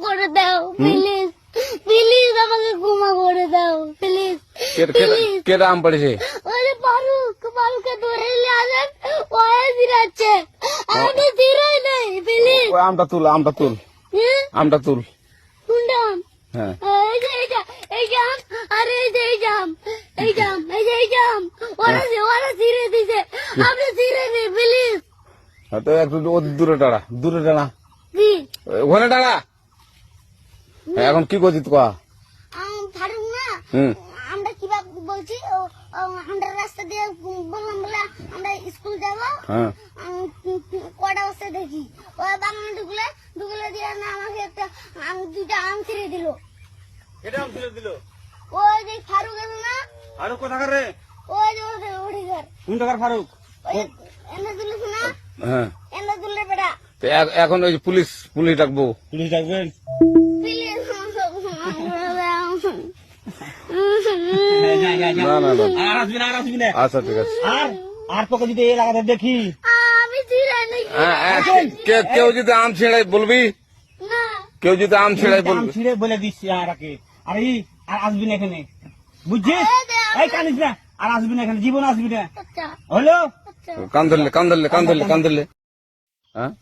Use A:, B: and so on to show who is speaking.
A: করে দাও please, please আমাকে ক্ষমা করে দাও প্লিজ।
B: কেটা আম পড়েছে?
A: ওই ফারুককে ধরে নিয়ে আসেন, ওয়ে জিরাচ্ছে, আমি জিরাই নেই প্লিজ।
B: ওই আমটা তুল, আমটা তুল, আমটা তুল।
A: কোনটা আম?
B: হ্যাঁ
A: এই যে এই জাম, আরে এই যে এই জাম, এই জাম, এই যে এই জাম, ওরা জিরে দিছে, আপনি জিরে নেই প্লিজ।
B: তো একটু দূরে দাঁড়া, দূরে দাঁড়া,
A: জি
B: ওখানে দাঁড়া। এখন কি করছিস কয়া?
A: ফারুক না, আমরা কিভাবে বলছি, আমরা রাস্তা দিয়ে বললাম বলে আমরা স্কুল যাবো,
B: হ্যাঁ
A: কটা বস্তা দেখি ওই বাগানে ঢুকলে ঢুকলে দিয়ে না আমাকে একটা দুইটা আম ছিঁড়ে দিল।
B: এটা আম ছেড়ে দিল?
A: ওই যে ফারুক এলো না,
B: ফারুক কোথাকার রে?
A: ওই যে ওঠে ঘর,
B: কোন টাকার ফারুক?
A: ওই এনে দিলিস না,
B: হ্যাঁ
A: এনে দিলে বেটা
B: তো এখন ওই যে পুলিশ ডাকবো। পুলিশ ডাকবেন?
A: প্লিজ
B: না না না,
C: আর আসবি না, আর আসবি না।
B: আচ্ছা ঠিক আছে।
C: আর তোকে যদি এই লাগাতে দেখি,
A: আমি ছিঁড়ে নাকি
B: কেউ যদি আম ছেড়াই বলবি,
A: না,
B: কেউ যদি আম ছেড়াই
C: আম
B: বলবি।
C: ছিঁড়ে বলে দিচ্ছি আর আর আসবি না এখানে, বুঝছিস? এই কানিস না, আর আসবি না এখানে, জীবন আসবি না,
A: আচ্ছা
C: হলো?
A: আচ্ছা
B: কান ধরলে, কান ধরলে, কান ধরলে, কান ধরলে। হ্যাঁ